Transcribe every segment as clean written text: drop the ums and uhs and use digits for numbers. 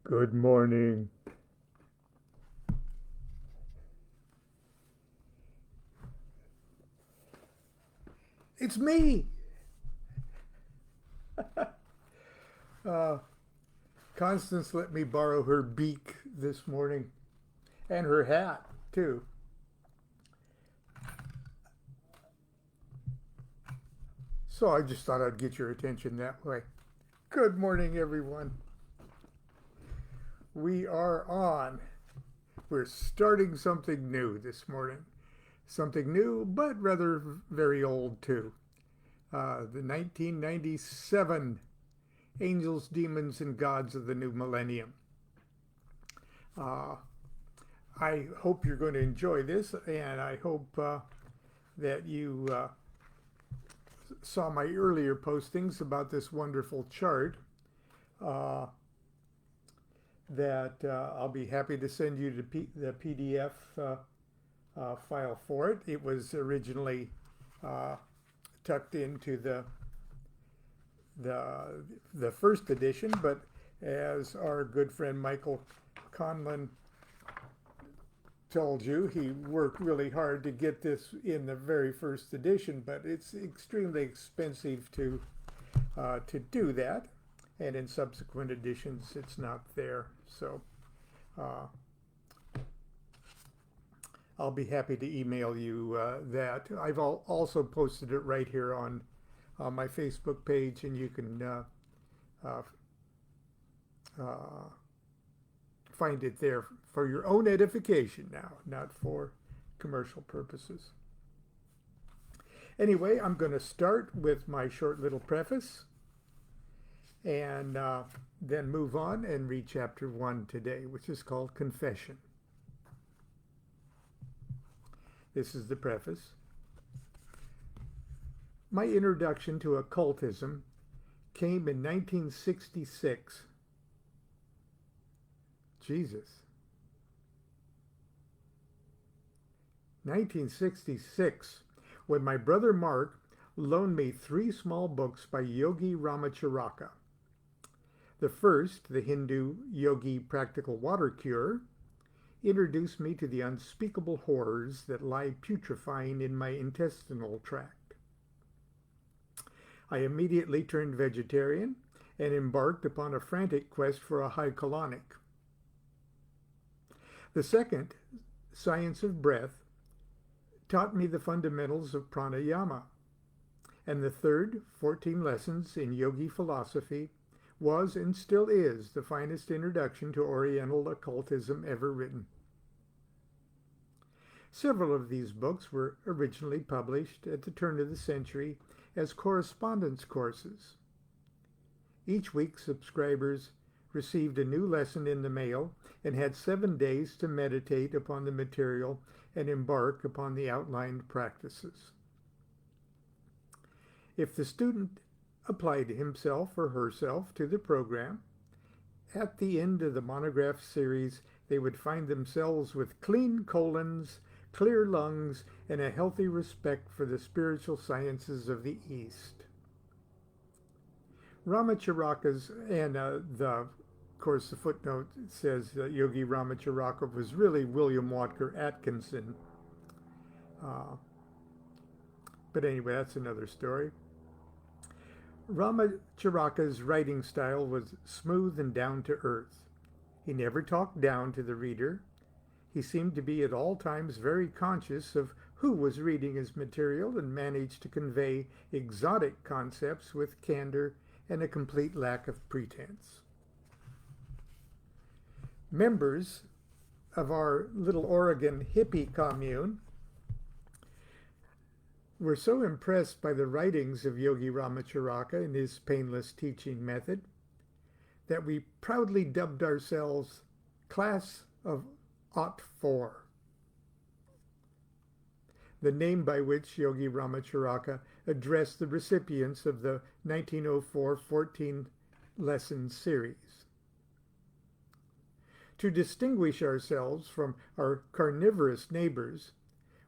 Good morning. It's me. Uh, Constance let me borrow her beak this morning and her hat, too. So I just thought I'd get your attention that way. Good morning, everyone. We are on. We're starting something new this morning. Something new, but rather very old, too. The 1997 Angels, Demons, and Gods of the New Millennium. Uh, I hope you're going to enjoy this, and I hope that you saw my earlier postings about this wonderful chart uh, that I'll be happy to send you the PDF file for it. It was originally uh, tucked into the first edition, but as our good friend Michael Conlon told you, he worked really hard to get this in the very first edition, but it's extremely expensive to do that, and in subsequent editions it's not there. So uh, I'll be happy to email you that. I've also posted it right here on my Facebook page, and you can uh, uh, find it there for your own edification now, not for commercial purposes. Anyway, I'm going to start with my short little preface and then move on and read chapter 1 today, which is called Confession. This is the preface. My introduction to occultism came in 1966. Jesus. 1966, when my brother Mark loaned me 3 small books by Yogi Ramacharaka. The first, the Hindu Yogi Practical Water Cure, introduced me to the unspeakable horrors that lie putrefying in my intestinal tract. I immediately turned vegetarian and embarked upon a frantic quest for a high colonic. The second, Science of Breath, taught me the fundamentals of pranayama. And the third, 14 Lessons in Yogi Philosophy, was and still is the finest introduction to Oriental occultism ever written. Several of these books were originally published at the turn of the century as correspondence courses. Each week, subscribers received a new lesson in the mail and had 7 days to meditate upon the material and embark upon the outlined practices. If the student applied himself or herself to the program, at the end of the monograph series, they would find themselves with clean colons, clear lungs, and a healthy respect for the spiritual sciences of the East. Ramacharaka's, and of course, the footnote says that Yogi Ramacharaka was really William Walker Atkinson. But anyway, that's another story. Ramacharaka's writing style was smooth and down to earth. He never talked down to the reader. He seemed to be at all times very conscious of who was reading his material and managed to convey exotic concepts with candor and a complete lack of pretense. Members of our little Oregon hippie commune were so impressed by the writings of Yogi Ramacharaka and his painless teaching method that we proudly dubbed ourselves Class of Ot 4, the name by which Yogi Ramacharaka addressed the recipients of the 1904 14 lesson series. To distinguish ourselves from our carnivorous neighbors,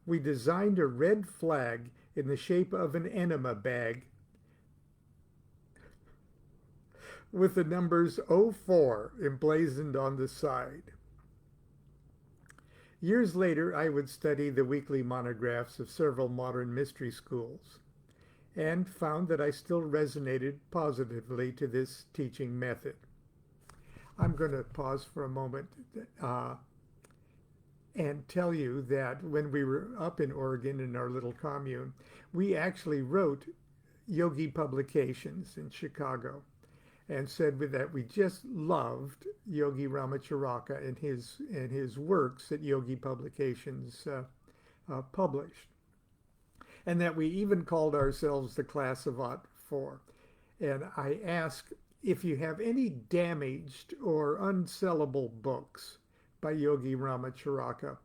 we designed a red flag in the shape of an enema bag. with the numbers 04 emblazoned on the side. Years later, I would study the weekly monographs of several modern mystery schools and found that I still resonated positively to this teaching method. I'm going to pause for a moment and tell you that when we were up in Oregon in our little commune, we actually wrote Yogi Publications in Chicago and said that we just loved Yogi Ramacharaka and his works that Yogi Publications published, and that we even called ourselves the class of '04. And I asked if you have any damaged or unsellable books by Yogi Ramacharaka.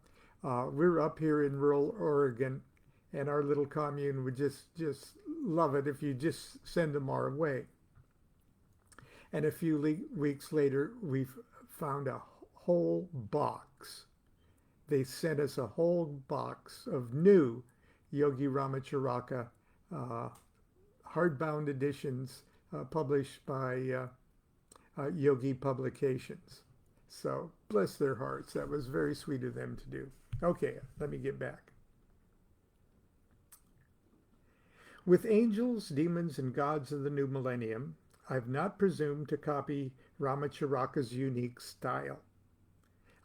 We're up here in rural Oregon, and our little commune would just love it if you just send them our way. And a few weeks later, we found a whole box. They sent us a whole box of new Yogi Ramacharaka hardbound editions published by Yogi Publications. So bless their hearts. That was very sweet of them to do. Okay, let me get back. With angels, demons, and gods of the new millennium, I've not presumed to copy Ramacharaka's unique style.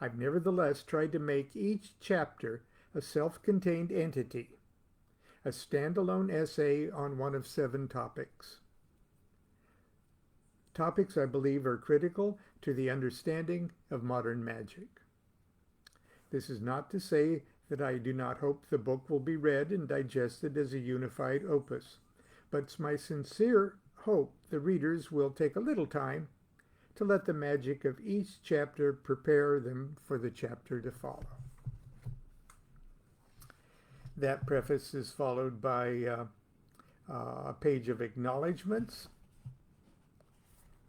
I've nevertheless tried to make each chapter a self-contained entity, a standalone essay on one of 7 topics. Topics I believe are critical to the understanding of modern magic. This is not to say that I do not hope the book will be read and digested as a unified opus, but it's my sincere hope the readers will take a little time to let the magic of each chapter prepare them for the chapter to follow. That preface is followed by a page of acknowledgements,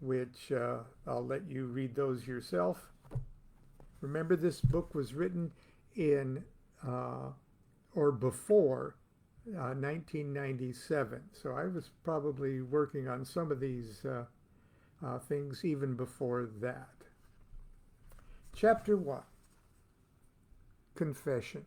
which I'll let you read those yourself. Remember, this book was written in or before 1997, so I was probably working on some of these things even before that. Chapter 1, Confession.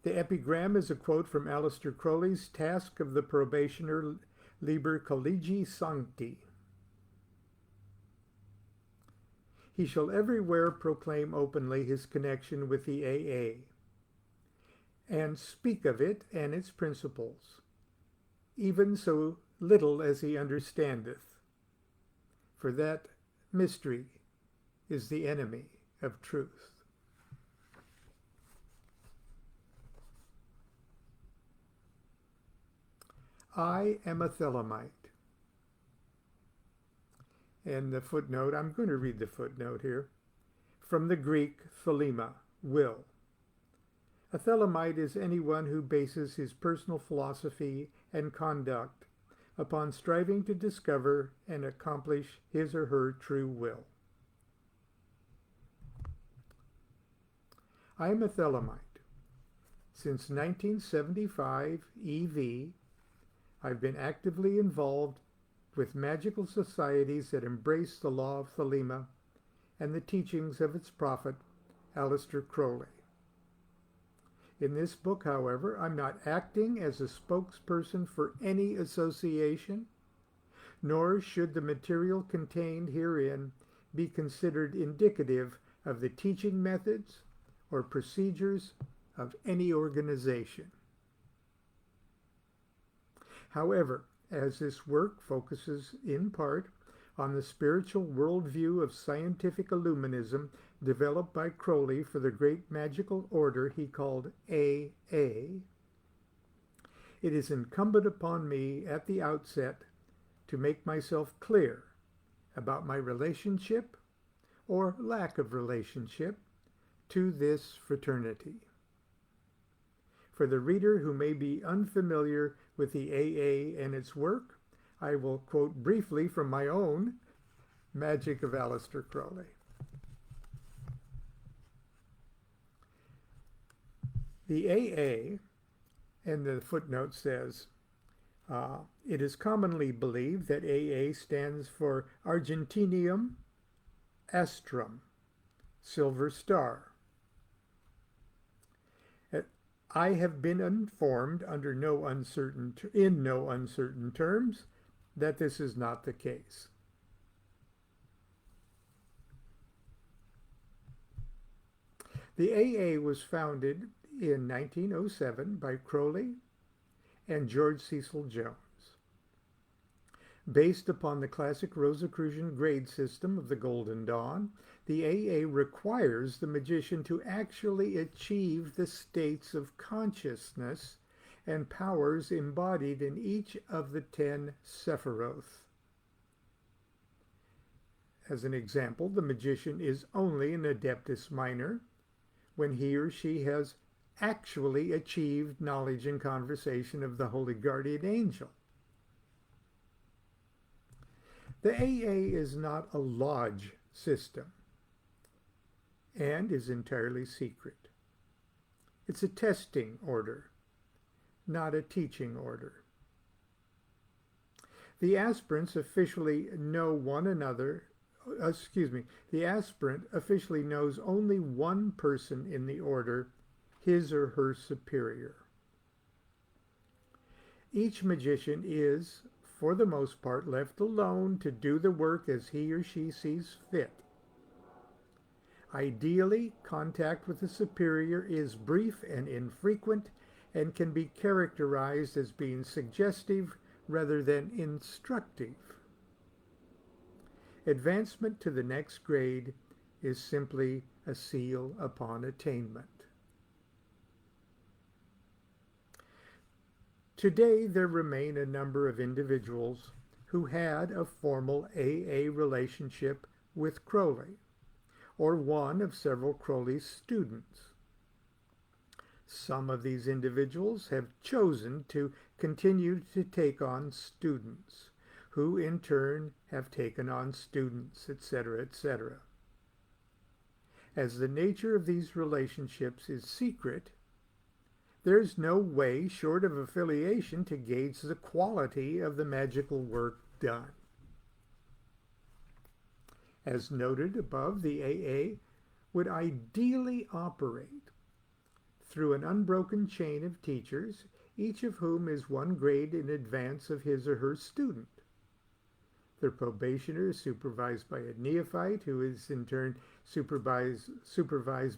The epigram is a quote from Aleister Crowley's Task of the Probationer Liber Collegi Sancti. He shall everywhere proclaim openly his connection with the AA, and speak of it and its principles, even so little as he understandeth, for that mystery is the enemy of truth. I am a Thelemite. And the footnote, I'm going to read the footnote here. From the Greek, thelema, will. A Thelemite is anyone who bases his personal philosophy and conduct upon striving to discover and accomplish his or her true will. I am a Thelemite. Since 1975 EV, I've been actively involved with magical societies that embrace the law of thelema and the teachings of its prophet, Aleister Crowley. In this book, however, I'm not acting as a spokesperson for any association, nor should the material contained herein be considered indicative of the teaching methods or procedures of any organization. However, as this work focuses in part on the spiritual worldview of scientific illuminism developed by Crowley for the great magical order he called AA, it is incumbent upon me at the outset to make myself clear about my relationship or lack of relationship to this fraternity. For the reader who may be unfamiliar with the AA and its work, I will quote briefly from my own Magic of Aleister Crowley. The AA, and the footnote says, It is commonly believed that AA stands for Argentinium Astrum, Silver Star. I have been informed in no uncertain terms that this is not the case. The AA was founded in 1907 by Crowley and George Cecil Jones. Based upon the classic Rosicrucian grade system of the Golden Dawn, the AA requires the magician to actually achieve the states of consciousness and powers embodied in each of the 10 Sephiroth. As an example, the magician is only an Adeptus Minor when he or she has actually achieved knowledge and conversation of the Holy Guardian Angel. The AA is not a lodge system and is entirely secret. It's a testing order, not a teaching order. The aspirants officially know one another. The aspirant officially knows only one person in the order, his or her superior. Each magician is, for the most part, left alone to do the work as he or she sees fit. Ideally, contact with the superior is brief and infrequent and can be characterized as being suggestive rather than instructive. Advancement to the next grade is simply a seal upon attainment. Today, there remain a number of individuals who had a formal AA relationship with Crowley, or one of several Crowley's students. Some of these individuals have chosen to continue to take on students, who in turn have taken on students, etc., etc. As the nature of these relationships is secret, there's no way short of affiliation to gauge the quality of the magical work done. As noted above, the AA would ideally operate through an unbroken chain of teachers, each of whom is one grade in advance of his or her student. The probationer is supervised by a neophyte, who is in turn supervised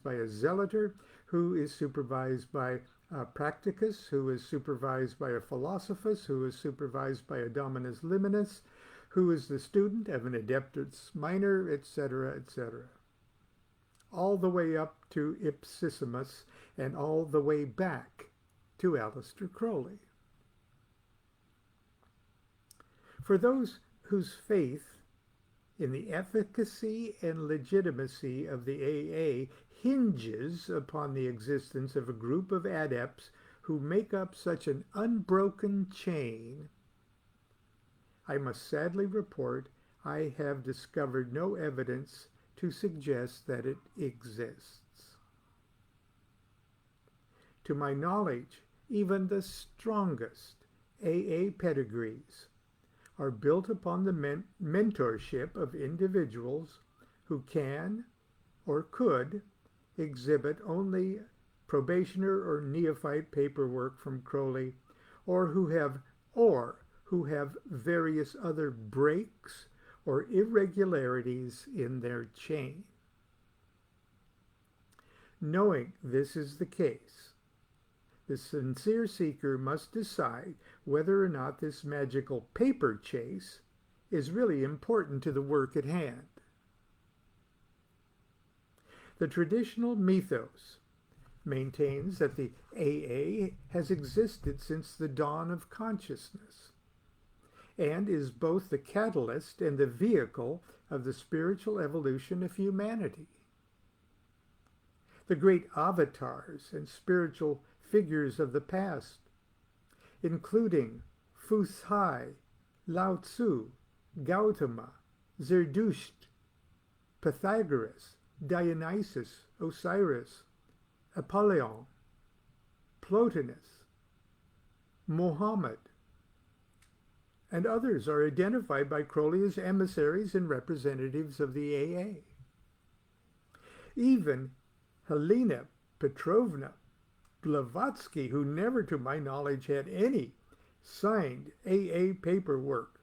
by a zealoter, who is supervised by a practicus, who is supervised by a philosophus, who is supervised by a dominus liminis, who is the student of an adeptus minor, etc., etc. All the way up to Ipsissimus and all the way back to Aleister Crowley. For those whose faith in the efficacy and legitimacy of the AA hinges upon the existence of a group of adepts who make up such an unbroken chain, I must sadly report I have discovered no evidence to suggest that it exists. To my knowledge, even the strongest AA pedigrees are built upon the mentorship of individuals who can or could exhibit only probationer or neophyte paperwork from Crowley, or who have various other breaks or irregularities in their chain. Knowing this is the case, the sincere seeker must decide whether or not this magical paper chase is really important to the work at hand. The traditional mythos maintains that the AA has existed since the dawn of consciousness and is both the catalyst and the vehicle of the spiritual evolution of humanity. The great avatars and spiritual figures of the past, including Fu Hai, Lao Tzu, Gautama, Zerdusht, Pythagoras, Dionysus, Osiris, Apollyon, Plotinus, Mohammed, and others are identified by Crowley as emissaries and representatives of the AA. Even Helena Petrovna Blavatsky, who never to my knowledge had any signed AA paperwork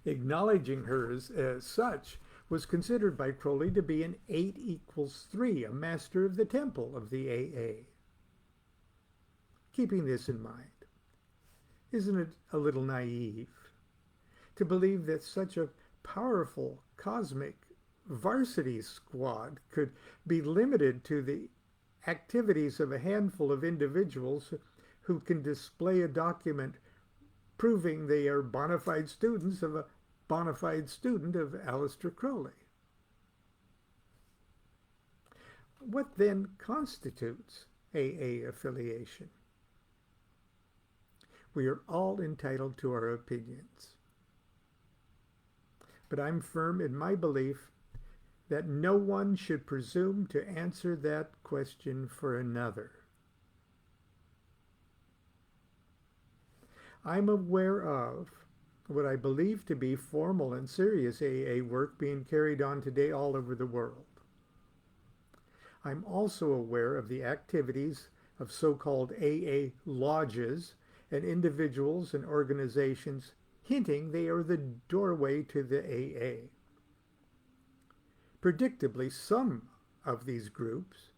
acknowledging her as such, was considered by Crowley to be an 8=3, a master of the temple of the AA. Keeping this in mind, isn't it a little naive to believe that such a powerful cosmic varsity squad could be limited to the activities of a handful of individuals who can display a document proving they are bona fide students of a bona fide student of Aleister Crowley? What then constitutes AA affiliation? We are all entitled to our opinions. But I'm firm in my belief that no one should presume to answer that question for another. I'm aware of what I believe to be formal and serious AA work being carried on today all over the world. I'm also aware of the activities of so-called AA lodges and individuals and organizations hinting they are the doorway to the AA. Predictably, some of these groups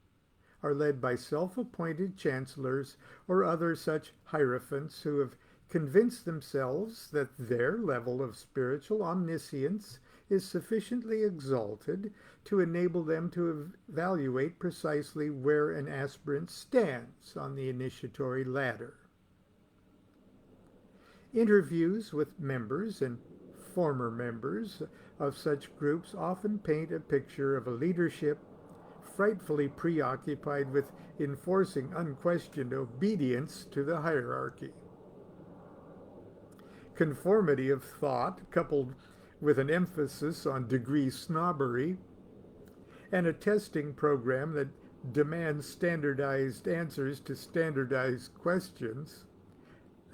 are led by self-appointed chancellors or other such hierophants who have convinced themselves that their level of spiritual omniscience is sufficiently exalted to enable them to evaluate precisely where an aspirant stands on the initiatory ladder. Interviews with members and former members of such groups often paint a picture of a leadership frightfully preoccupied with enforcing unquestioned obedience to the hierarchy. Conformity of thought, coupled with an emphasis on degree snobbery, and a testing program that demands standardized answers to standardized questions,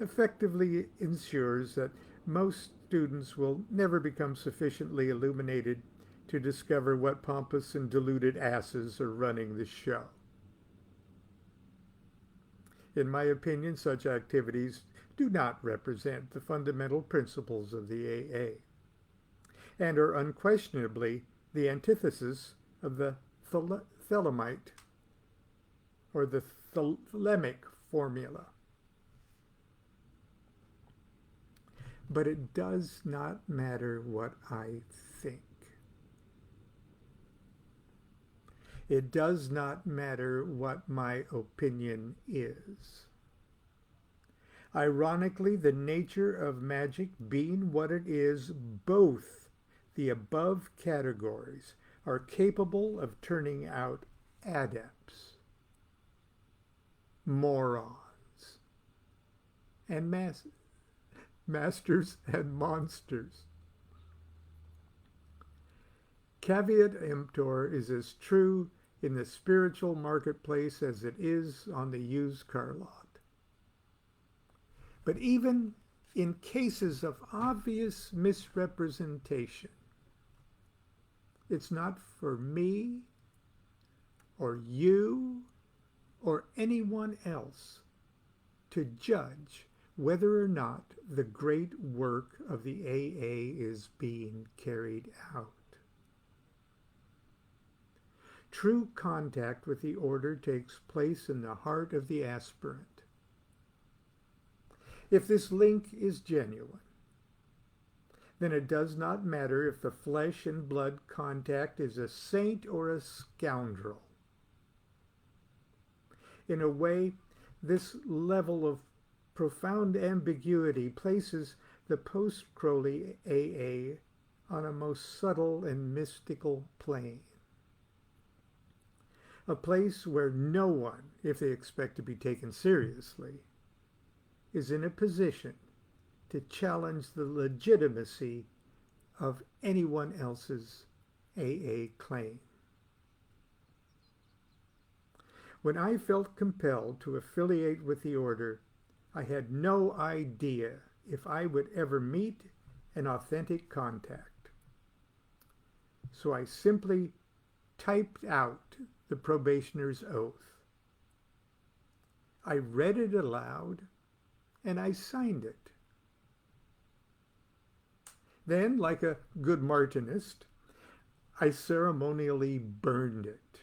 effectively ensures that most students will never become sufficiently illuminated to discover what pompous and deluded asses are running the show. In my opinion, such activities do not represent the fundamental principles of the AA, and are unquestionably the antithesis of the Thelemite or the Thelemic formula. But it does not matter what I think. It does not matter what my opinion is. Ironically, the nature of magic being what it is, both the above categories are capable of turning out adepts, morons, and masters and monsters. Caveat emptor is as true in the spiritual marketplace as it is on the used car lot. But even in cases of obvious misrepresentation, it's not for me or you or anyone else to judge whether or not the great work of the AA is being carried out. True contact with the order takes place in the heart of the aspirant. If this link is genuine, then it does not matter if the flesh and blood contact is a saint or a scoundrel. In a way, this level of profound ambiguity places the post-Crowley AA on a most subtle and mystical plane. A place where no one, if they expect to be taken seriously, is in a position to challenge the legitimacy of anyone else's AA claim. When I felt compelled to affiliate with the order, I had no idea if I would ever meet an authentic contact. So I simply typed out the probationer's oath. I read it aloud, and I signed it. Then, like a good Martinist, I ceremonially burned it.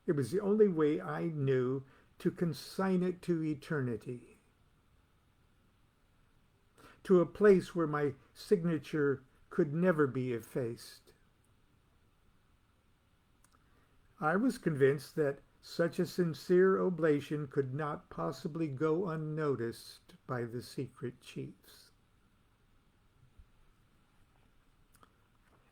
It was the only way I knew to consign it to eternity, to a place where my signature could never be effaced. I was convinced that such a sincere oblation could not possibly go unnoticed by the secret chiefs.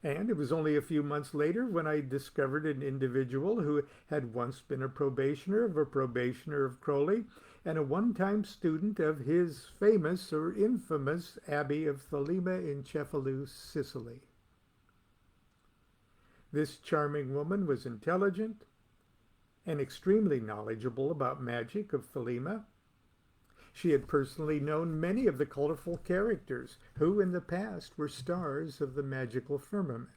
And it was only a few months later when I discovered an individual who had once been a probationer of Crowley and a one-time student of his famous or infamous Abbey of Thelema in Cefalù, Sicily. This charming woman was intelligent and extremely knowledgeable about magic of Thelema. She had personally known many of the colorful characters who in the past were stars of the magical firmament.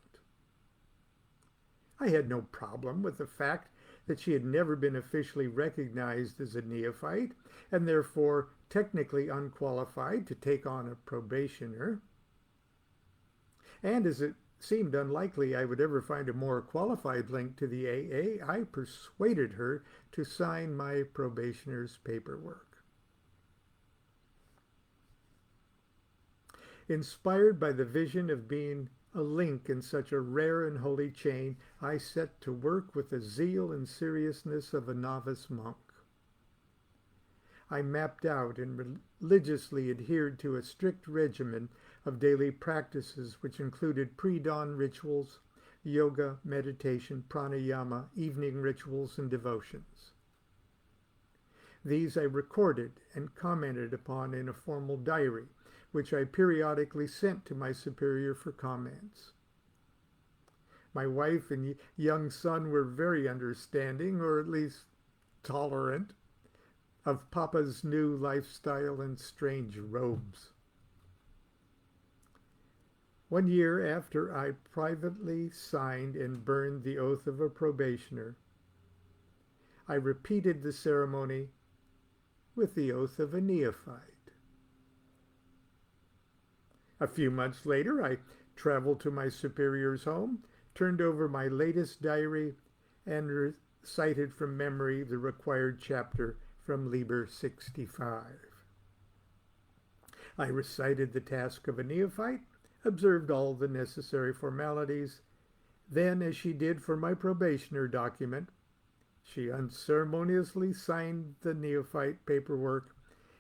I had no problem with the fact that she had never been officially recognized as a neophyte and therefore technically unqualified to take on a probationer. And as it seemed unlikely I would ever find a more qualified link to the AA, I persuaded her to sign my probationer's paperwork. Inspired by the vision of being a link in such a rare and holy chain, I set to work with the zeal and seriousness of a novice monk. I mapped out and religiously adhered to a strict regimen of daily practices which included pre-dawn rituals, yoga, meditation, pranayama, evening rituals, and devotions. These I recorded and commented upon in a formal diary, which I periodically sent to my superior for comments. My wife and young son were very understanding, or at least tolerant, of Papa's new lifestyle and strange robes. One year after I privately signed and burned the oath of a probationer, I repeated the ceremony with the oath of a neophyte. A few months later, I traveled to my superior's home, turned over my latest diary, and recited from memory the required chapter from Liber 65. I recited the task of a neophyte, observed all the necessary formalities. Then, as she did for my probationer document, she unceremoniously signed the neophyte paperwork,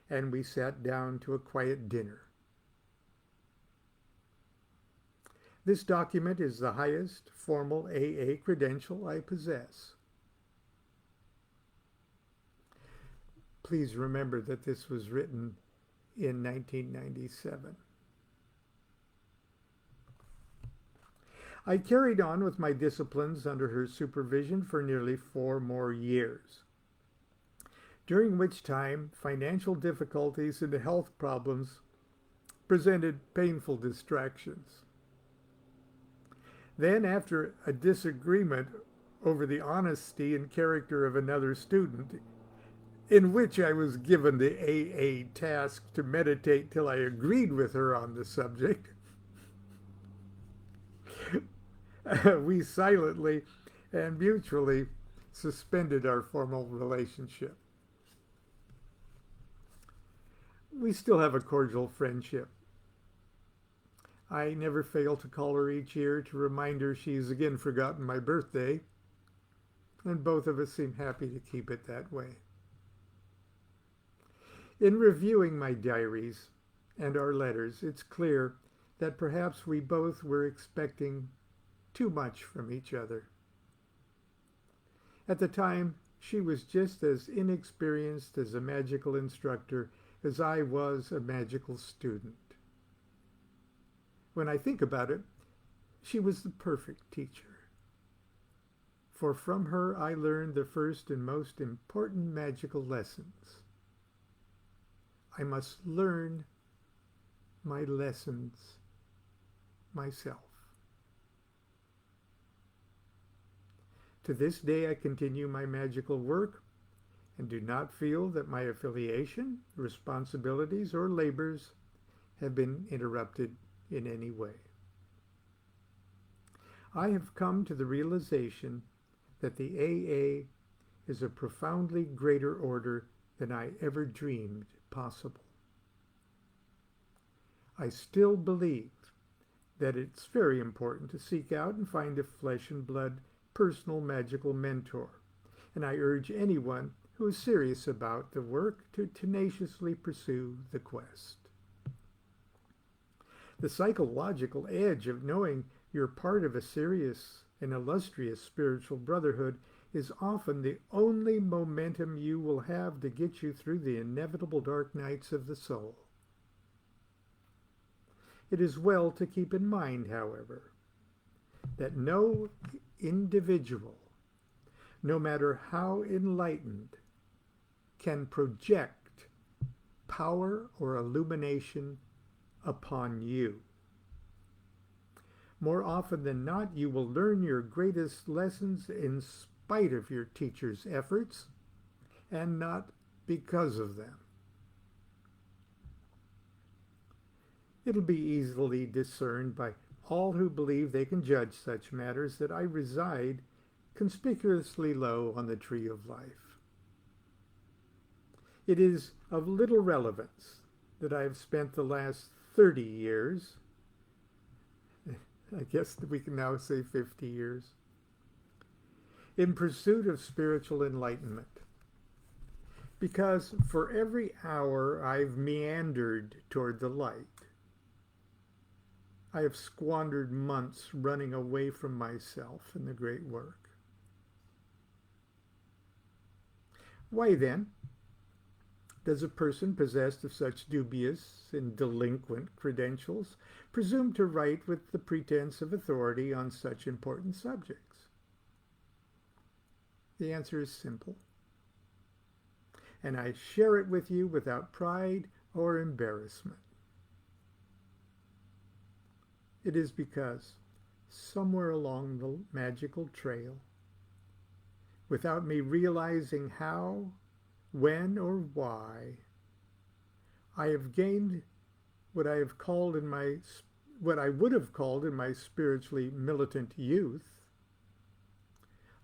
and we sat down to a quiet dinner. This document is the highest formal AA credential I possess. Please remember that this was written in 1997. I carried on with my disciplines under her supervision for nearly 4 more years, during which time financial difficulties and health problems presented painful distractions. Then, after a disagreement over the honesty and character of another student, in which I was given the AA task to meditate till I agreed with her on the subject, we silently and mutually suspended our formal relationship. We still have a cordial friendship. I never fail to call her each year to remind her she's again forgotten my birthday, and both of us seem happy to keep it that way. In reviewing my diaries and our letters, it's clear that perhaps we both were expecting too much from each other. At the time, she was just as inexperienced as a magical instructor as I was a magical student. When I think about it, she was the perfect teacher. For from her I learned the first and most important magical lessons. I must learn my lessons myself. To this day, I continue my magical work and do not feel that my affiliation, responsibilities, or labors have been interrupted in any way. I have come to the realization that the AA is a profoundly greater order than I ever dreamed possible. I still believe that it's very important to seek out and find a flesh and blood personal magical mentor, and I urge anyone who is serious about the work to tenaciously pursue the quest. The psychological edge of knowing you're part of a serious and illustrious spiritual brotherhood is often the only momentum you will have to get you through the inevitable dark nights of the soul. It is well to keep in mind, however, that no individual, no matter how enlightened, can project power or illumination upon you. More often than not, you will learn your greatest lessons in spite of your teacher's efforts and not because of them. It'll be easily discerned by all who believe they can judge such matters that I reside conspicuously low on the tree of life. It is of little relevance that I have spent the last 30 years, I guess we can now say 50 years, in pursuit of spiritual enlightenment. Because for every hour I've meandered toward the light, I have squandered months running away from myself in the great work. Why then does a person possessed of such dubious and delinquent credentials presume to write with the pretense of authority on such important subjects? The answer is simple, and I share it with you without pride or embarrassment. It is because somewhere along the magical trail, without me realizing how, when, or why, I have gained what I would have called in my spiritually militant youth,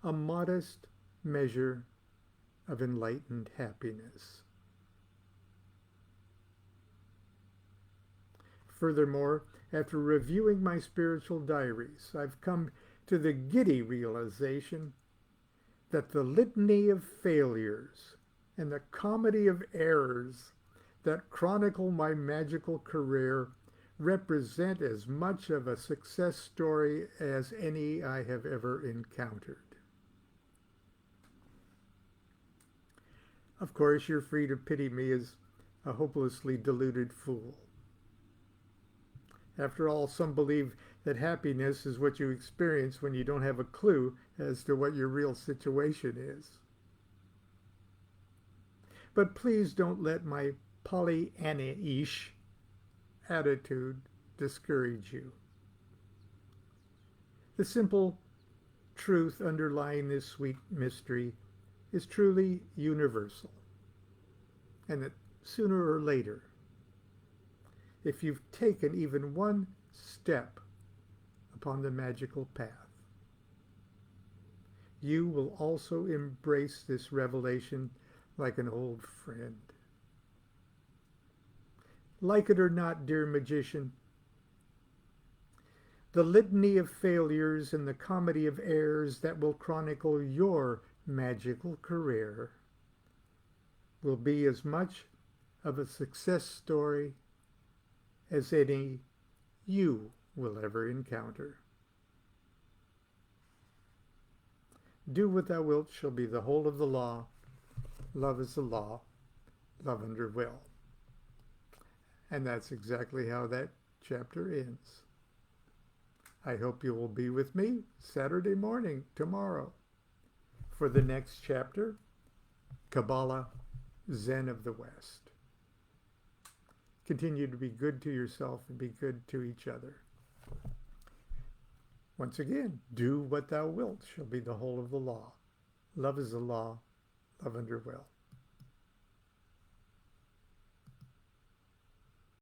a modest measure of enlightened happiness. Furthermore, after reviewing my spiritual diaries, I've come to the giddy realization that the litany of failures and the comedy of errors that chronicle my magical career represent as much of a success story as any I have ever encountered. Of course, you're free to pity me as a hopelessly deluded fool. After all, some believe that happiness is what you experience when you don't have a clue as to what your real situation is. But please don't let my Pollyanna-ish attitude discourage you. The simple truth underlying this sweet mystery is truly universal, and that sooner or later, if you've taken even one step upon the magical path, you will also embrace this revelation like an old friend. Like it or not, dear magician, the litany of failures and the comedy of errors that will chronicle your magical career will be as much of a success story as any you will ever encounter. Do what thou wilt shall be the whole of the law. Love is the law. Love under will. And that's exactly how that chapter ends. I hope you will be with me Saturday morning, tomorrow, for the next chapter, Kabbalah, Zen of the West. continue to be good to yourself and be good to each other. Once again, do what thou wilt shall be the whole of the law. Love is the law, love under will.